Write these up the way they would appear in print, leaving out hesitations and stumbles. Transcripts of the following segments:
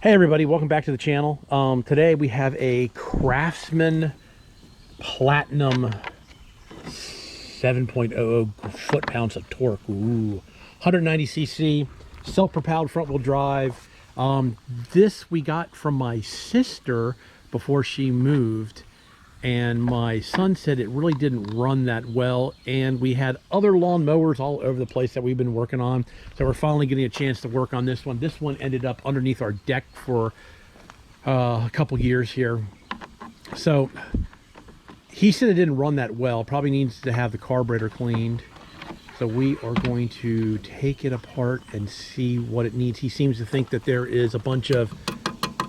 Hey everybody, welcome back to the channel. Today we have a Craftsman Platinum 7.00 foot-pounds of torque. Ooh, 190cc, self-propelled front-wheel drive. This we got from my sister before she moved, and my son said it really didn't run that well, and we had other lawn mowers all over the place that we've been working on, so we're finally getting a chance to work on this one. This one ended up underneath our deck for a couple years here. So he said it didn't run that well, probably needs to have the carburetor cleaned. So we are going to take it apart and see what it needs. He seems to think that there is a bunch of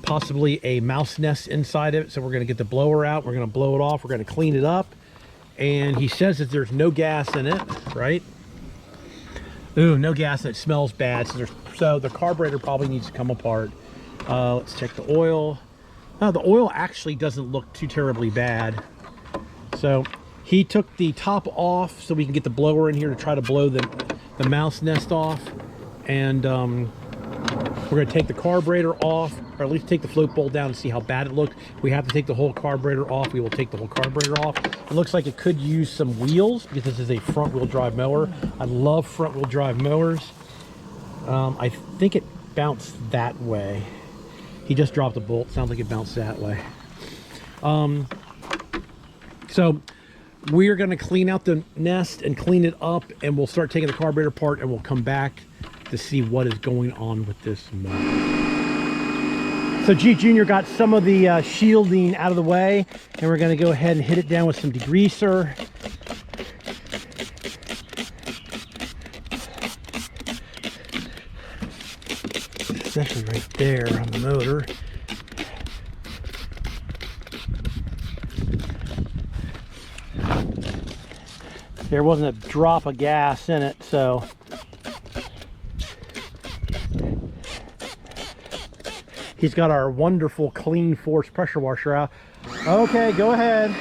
possibly a mouse nest inside of it, so we're going to get the blower out, we're going to blow it off, we're going to clean it up, and he says that there's no gas in it, right? Ooh, no gas, and it smells bad, so the carburetor probably needs to come apart. Let's check the oil. The oil actually doesn't look too terribly bad. So he took the top off so we can get the blower in here to try to blow the mouse nest off, and we're going to take the carburetor off, or at least take the float bowl down and see how bad it looked. If we have to take the whole carburetor off, we will take the whole carburetor off. It looks like it could use some wheels because this is a front-wheel drive mower. I love front-wheel drive mowers. I think it bounced that way. He just dropped a bolt. Sounds like it bounced that way. So we're going to clean out the nest and clean it up, and we'll start taking the carburetor apart, and we'll come back to see what is going on with this mower. So G Jr. got some of the shielding out of the way, and we're going to go ahead and hit it down with some degreaser. Especially right there on the motor. There wasn't a drop of gas in it, so he's got our wonderful clean force pressure washer out. Okay, go ahead.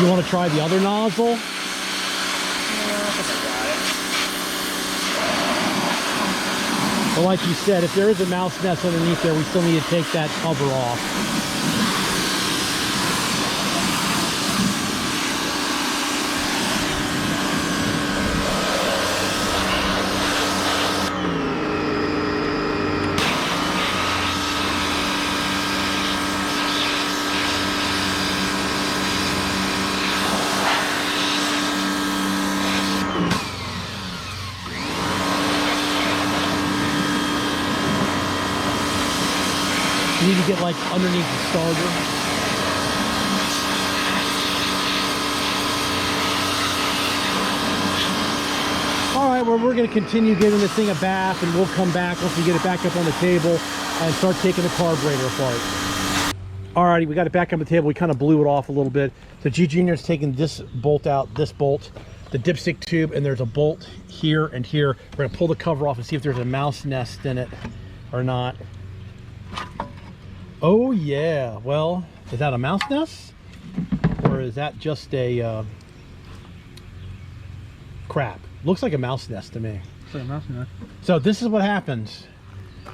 You want to try the other nozzle? Well, like you said, if there is a mouse nest underneath there, we still need to take that cover off. You need to get like underneath the starter. All right, well, we're going to continue giving this thing a bath, and we'll come back once we get it back up on the table and start taking the carburetor apart. All righty, we got it back on the table. We kind of blew it off a little bit. So G Jr. is taking this bolt out, this bolt, the dipstick tube, and there's a bolt here and here. We're going to pull the cover off and see if there's a mouse nest in it or not. Oh yeah, well, is that a mouse nest? Or is that just a crap? Looks like a mouse nest to me. It's like a mouse nest. So this is what happens.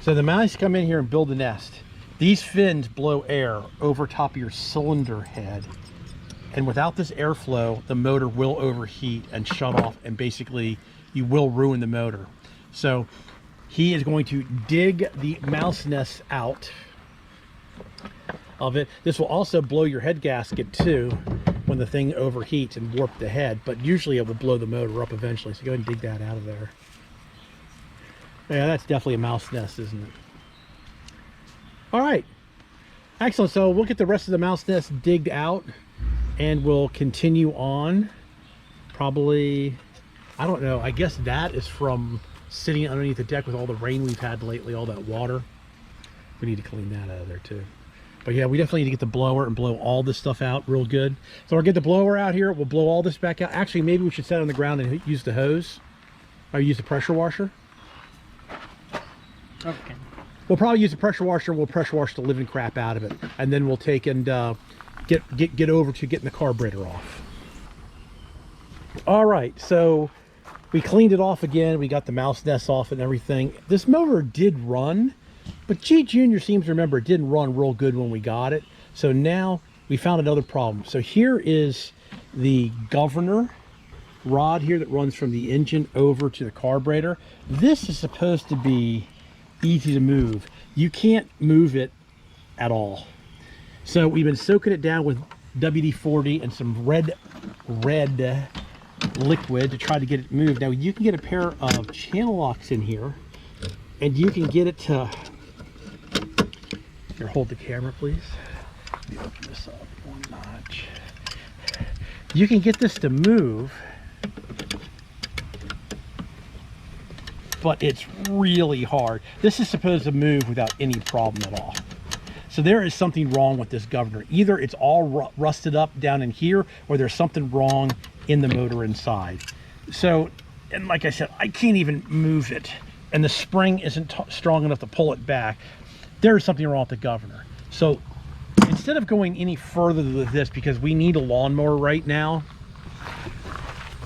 So the mice come in here and build a nest. These fins blow air over top of your cylinder head. And without this airflow, the motor will overheat and shut off, and basically you will ruin the motor. So he is going to dig the mouse nest out of it. This will also blow your head gasket too when the thing overheats and warp the head, but usually it will blow the motor up eventually. So go ahead and dig that out of there. Yeah, that's definitely a mouse nest, isn't it? All right, excellent. So we'll get the rest of the mouse nest digged out, and we'll continue on. Probably, I don't know, I guess that is from sitting underneath the deck with all the rain we've had lately, all that water. We need to clean that out of there too. But yeah, we definitely need to get the blower and blow all this stuff out real good. So I'll get the blower out here. We'll blow all this back out. Actually, maybe we should set it on the ground and use the hose or use the pressure washer. Okay. We'll probably use the pressure washer. We'll pressure wash the living crap out of it, and then we'll take and get over to getting the carburetor off. All right, so we cleaned it off again. We got the mouse nest off and everything. This mower did run, but G Junior seems to remember it didn't run real good when we got it. So now we found another problem. So here is the governor rod here that runs from the engine over to the carburetor. This is supposed to be easy to move. You can't move it at all. So we've been soaking it down with WD-40 and some red liquid to try to get it moved. Now you can get a pair of channel locks in here, and you can get it to, here, hold the camera please. Let me open this up one notch. You can get this to move, but it's really hard. This is supposed to move without any problem at all. So there is something wrong with this governor. Either it's all rusted up down in here, or there's something wrong in the motor inside. So, and like I said, I can't even move it, and the spring isn't strong enough to pull it back. There is something wrong with the governor. So instead of going any further with this, because we need a lawnmower right now,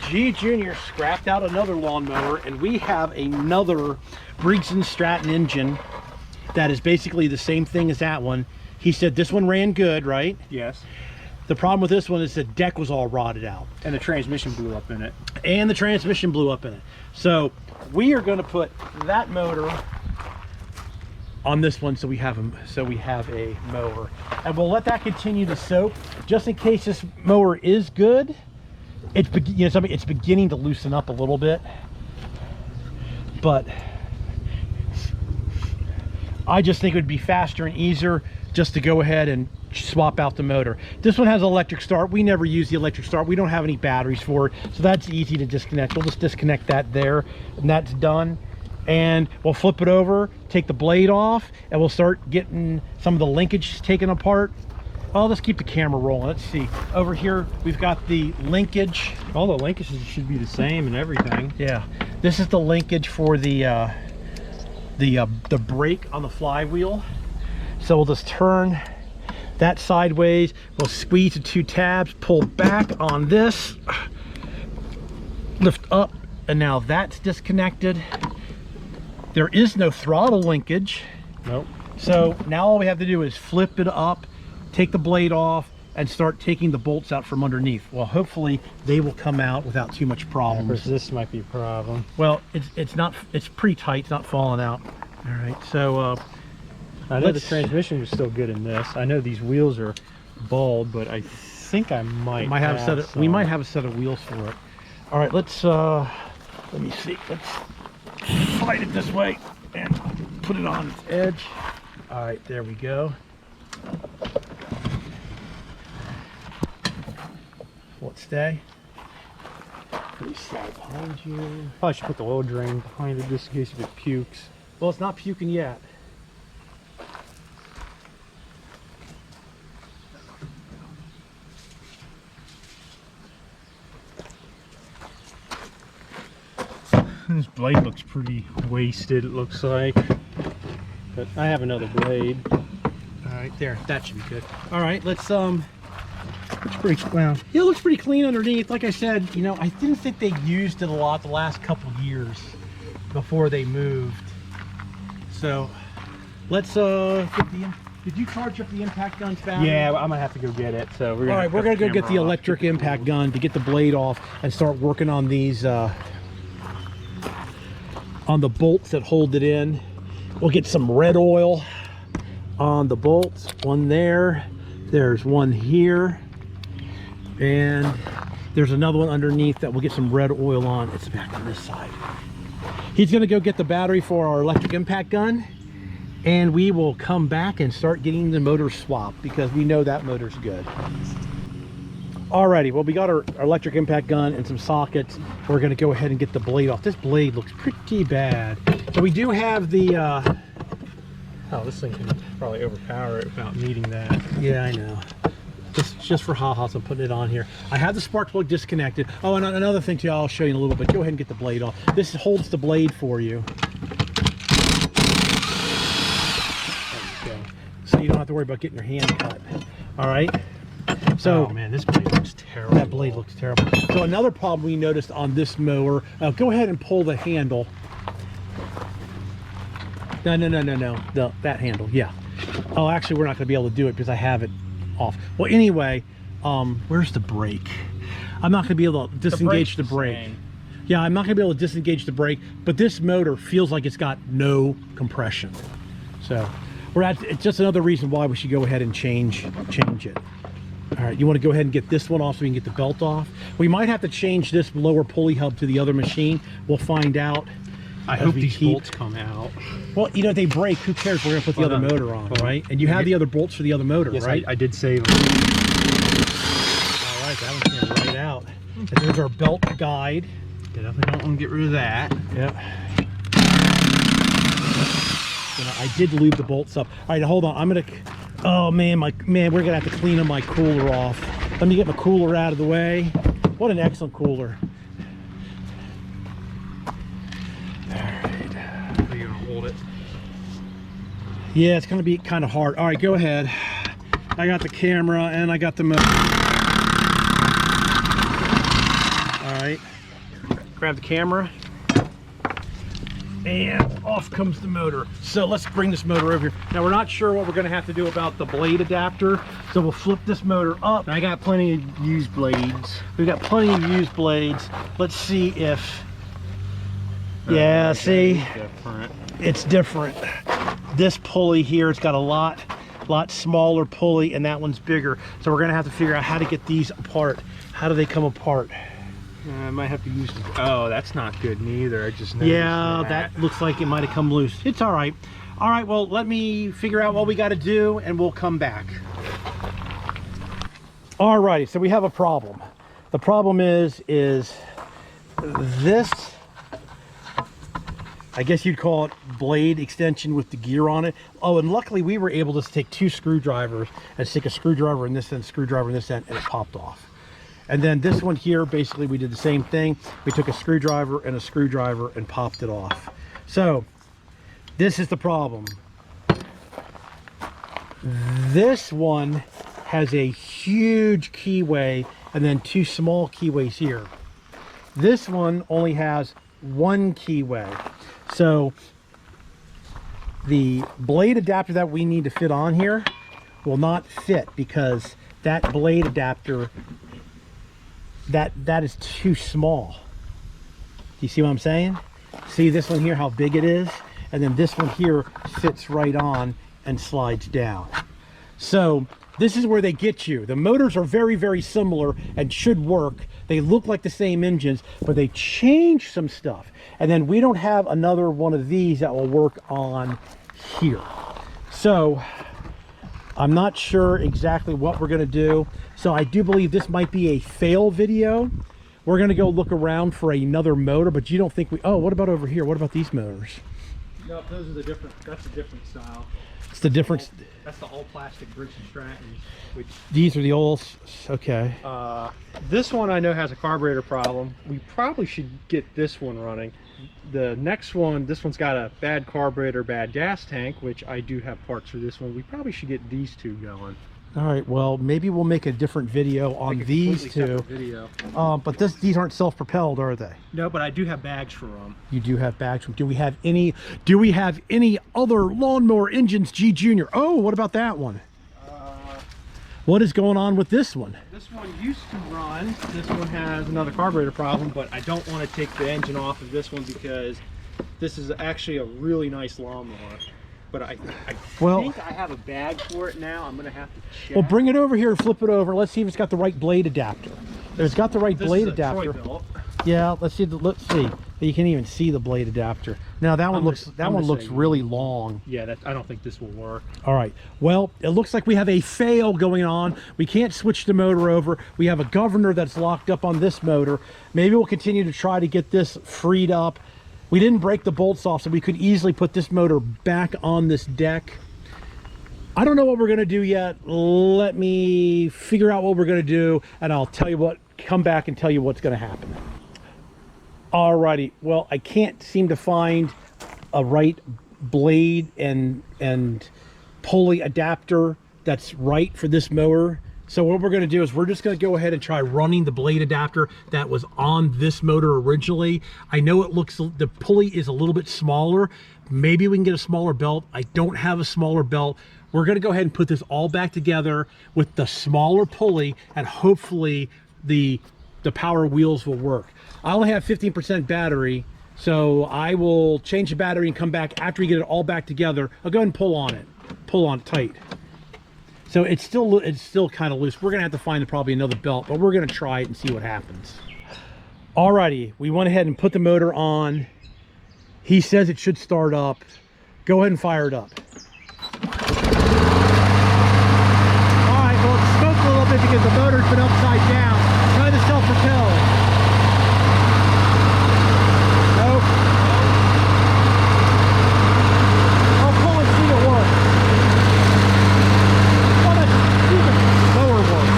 G Junior scrapped out another lawnmower, and we have another Briggs & Stratton engine that is basically the same thing as that one. He said this one ran good, right? Yes. The problem with this one is the deck was all rotted out. And the transmission blew up in it. And the transmission blew up in it. So we are going to put that motor on this one, so we have a mower, and we'll let that continue to soak just in case this mower is good. It's it's beginning to loosen up a little bit, but I just think it would be faster and easier just to go ahead and swap out the motor. This one has electric start. We never use the electric start. We don't have any batteries for it, so that's easy to disconnect. We'll just disconnect that there, and that's done. And we'll flip it over, take the blade off, and we'll start getting some of the linkage taken apart. Oh, let's keep the camera rolling. Let's see. Over here, we've got the linkage. All the linkages should be the same and everything. Yeah. This is the linkage for the brake on the flywheel. So we'll just turn that sideways. We'll squeeze the two tabs, pull back on this, lift up, and now that's disconnected. There is no throttle linkage. Nope. So now all we have to do is flip it up, take the blade off, and start taking the bolts out from underneath. Well, hopefully they will come out without too much problems. This might be a problem. Well, it's pretty tight. It's not falling out. All right. So I know the transmission was still good in this. I know these wheels are bald, but I think I might have a set of, we might have a set of wheels for it. All right. Let's let me see. Let's slide it this way and put it on its edge. All right, there we go. Will it stay? Please slide behind you. Probably should put the oil drain behind it just in case if it pukes. Well, it's not puking yet. This blade looks pretty wasted, it looks like. But I have another blade. All right, there. That should be good. All right, let's It's pretty well. Yeah, it looks pretty clean underneath. Like I said, you know, I didn't think they used it a lot the last couple years before they moved. So let's get the. Did you charge up the impact gun's battery? Yeah, I'm gonna have to go get it. So we're gonna. All right, we're gonna go get the electric impact gun to get the blade off and start working on these on the bolts that hold it in. We'll get some red oil on the bolts. One there. There's one here. And there's another one underneath that we'll get some red oil on. It's back on this side. He's gonna go get the battery for our electric impact gun, and we will come back and start getting the motor swapped because we know that motor's good. Alrighty, well, we got our electric impact gun and some sockets. We're gonna go ahead and get the blade off. This blade looks pretty bad. So we do have the Oh, this thing can probably overpower it without needing that. Yeah, I know. Just for ha-has, I'm putting it on here. I have the spark plug disconnected. Oh, and another thing too, I'll show you in a little bit. Go ahead and get the blade off. This holds the blade for you. There you go. So you don't have to worry about getting your hand cut. All right. So, oh man, this blade looks terrible. That blade looks terrible. So another problem we noticed on this mower, go ahead and pull the handle. No, that handle, yeah. Oh, actually, we're not going to be able to do it because I have it off. Well, anyway, where's the brake? I'm not going to be able to disengage the brake. Yeah, I'm not going to be able to disengage the brake, but this motor feels like it's got no compression. So it's just another reason why we should go ahead and change it. All right, you want to go ahead and get this one off so we can get the belt off. We might have to change this lower pulley hub to the other machine. We'll find out. I hope these bolts come out. Well, you know, they break. Who cares? We're going to put the other motor on, right? And you have the other bolts for the other motor, yes, right? I did save them. All right, that one came right out. And there's our belt guide. Definitely don't want to get rid of that. Yep. You know, I did lube the bolts up. All right, hold on. I'm going to... Oh, man, we're going to have to clean my cooler off. Let me get my cooler out of the way. What an excellent cooler. Yeah, it's going to be kind of hard. All right, go ahead. I got the camera and I got the motor. All right. Grab the camera. And off comes the motor. So let's bring this motor over here. Now, we're not sure what we're going to have to do about the blade adapter. So we'll flip this motor up. I got plenty of used blades. We've got plenty of used blades. Let's see if... Yeah, see? It's different. This pulley here, it's got a lot smaller pulley, and that one's bigger. So we're gonna have to figure out how to get these apart. How do they come apart? I might have to use the... Oh, that's not good neither. I just noticed that looks like it might have come loose. It's all right. All right, well, let me figure out what we got to do, and we'll come back. All righty, so we have a problem. The problem is this, I guess you'd call it blade extension with the gear on it. Oh, and luckily we were able to take two screwdrivers and stick a screwdriver in this end, screwdriver in this end, and it popped off. And then this one here, basically we did the same thing. We took a screwdriver and popped it off. So this is the problem. This one has a huge keyway and then two small keyways here. This one only has one keyway. So the blade adapter that we need to fit on here will not fit because that blade adapter, that is too small. Do you see what I'm saying? See this one here, how big it is? And then this one here fits right on and slides down. So this is where they get you. The motors are very, very similar and should work. They look like the same engines, but they change some stuff. And then we don't have another one of these that will work on here. So I'm not sure exactly what we're gonna do. So I do believe this might be a fail video. We're gonna go look around for another motor, but you don't think we, oh, what about over here? What about these motors? No, those are the different, that's a different style. It's the difference. That's the all plastic Briggs & Strattons, which these are the old, okay. This one I know has a carburetor problem. We probably should get this one running. The next one, this one's got a bad carburetor, bad gas tank, which I do have parts for this one. We probably should get these two going. All right, well, maybe we'll make a different video on these two. But these aren't self-propelled, are they? No, but I do have bags for them. You do have bags for them. Do we have any other lawnmower engines, G Junior? Oh, what about that one? What is going on with this one? This one used to run. This one has another carburetor problem, but I don't want to take the engine off of this one because this is actually a really nice lawnmower. But I think I have a bag for it now. I'm going to have to check. Well, bring it over here and flip it over. Let's see if it's got the right blade adapter. If it's got the right blade adapter. Yeah, let's see. Let's see. You can't even see the blade adapter. Now that one looks really long. Yeah, I don't think this will work. All right. Well, it looks like we have a fail going on. We can't switch the motor over. We have a governor that's locked up on this motor. Maybe we'll continue to try to get this freed up. We didn't break the bolts off, so we could easily put this motor back on this deck. I don't know what we're gonna do yet. Let me figure out what we're gonna do, and I'll tell you what, come back and tell you what's gonna happen. Alrighty, well, I can't seem to find a right blade and pulley adapter that's right for this mower. So what we're going to do is we're just going to go ahead and try running the blade adapter that was on this motor originally. I know it looks, the pulley is a little bit smaller. Maybe we can get a smaller belt. I don't have a smaller belt. We're going to go ahead and put this all back together with the smaller pulley, and hopefully the power wheels will work. I only have 15% battery, so I will change the battery and come back after we get it all back together. I'll go ahead and pull on it tight. So it's still kind of loose. We're gonna have to find probably another belt, but we're gonna try it and see what happens. Alrighty, we went ahead and put the motor on. He says it should start up. Go ahead and fire it up. Alright, well, it's smoked a little bit because the motor's been upside down. Try the self-propel. Nope. I'll pull and see it work. Oh, that stupid mower works.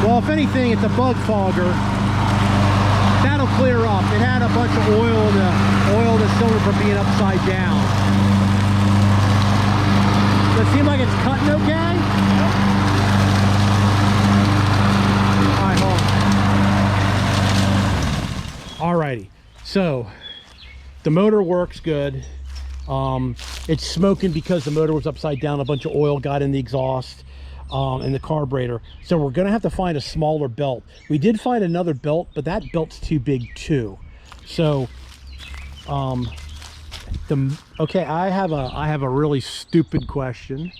Well, if anything, it's a bug fogger. That'll clear up. It had a bunch of oil in the cylinder from being upside down. Does it seem like it's cutting okay? Yep. Alright, hold on. Alrighty. So the motor works good. It's smoking because the motor was upside down. A bunch of oil got in the exhaust and the carburetor. So we're gonna have to find a smaller belt. We did find another belt, but that belt's too big too. So okay, I have a really stupid question.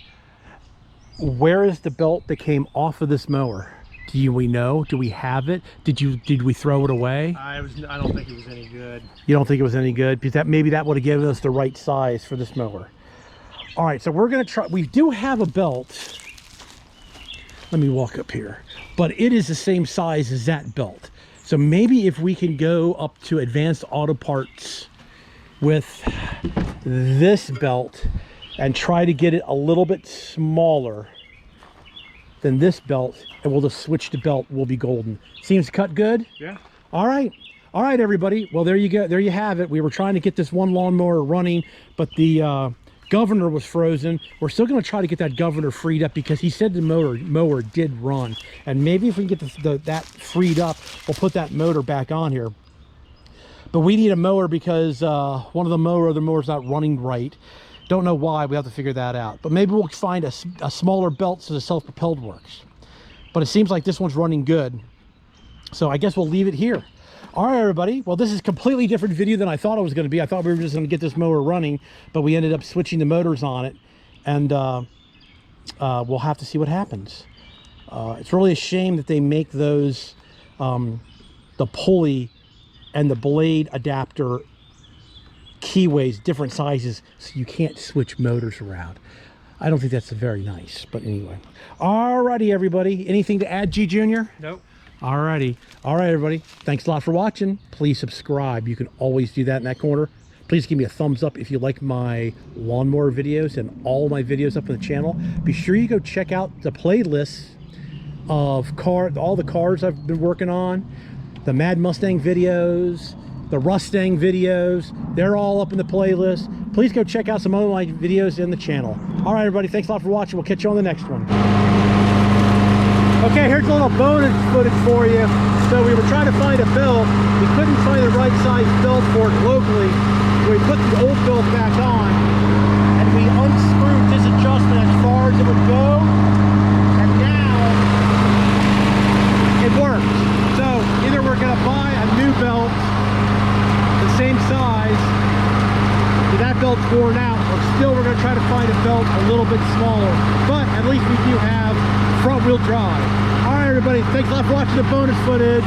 Where is the belt that came off of this mower? Do we know? Do we have it? Did we throw it away? I don't think it was any good. You don't think it was any good? Because maybe that would have given us the right size for this mower. All right, so we're gonna try. We do have a belt. Let me walk up here, but it is the same size as that belt. So maybe if we can go up to Advanced Auto Parts with this belt and try to get it a little bit smaller than this belt, and we'll just switch the belt, we'll be golden. Seems cut good? Yeah. All right, everybody. Well, there you go. There you have it. We were trying to get this one lawnmower running, but the governor was frozen. We're still going to try to get that governor freed up because he said the mower did run, and maybe if we can get that freed up, we'll put that motor back on here. But we need a mower because one of the mower's not running right. Don't know why. We have to figure that out. But maybe we'll find a smaller belt so the self-propelled works. But it seems like this one's running good, so I guess we'll leave it here. All right, everybody. Well, this is a completely different video than I thought it was going to be. I thought we were just going to get this mower running, but we ended up switching the motors on it, and we'll have to see what happens. It's really a shame that they make those, the pulley and the blade adapter keyways different sizes, so you can't switch motors around. I don't think that's very nice, but anyway. All righty, everybody. Anything to add, G Junior? Nope. Alrighty. All right, everybody. Thanks a lot for watching. Please subscribe. You can always do that in that corner. Please give me a thumbs up if you like my lawnmower videos and all my videos up on the channel. Be sure you go check out the playlist of all the cars I've been working on, the Mad Mustang videos, the Rustang videos. They're all up in the playlist. Please go check out some of my videos in the channel. All right, everybody. Thanks a lot for watching. We'll catch you on the next one. Okay, here's a little bonus footage for you. So we were trying to find a belt. We couldn't find the right size belt for it locally. So we put the old belt back on, and we unscrewed this adjustment as far as it would go. And now it works. So either we're gonna buy a new belt, the same size, but that belt's worn out, or still we're gonna try to find a belt a little bit smaller. But at least we do have front wheel drive. All right, everybody, thanks a lot for watching the bonus footage.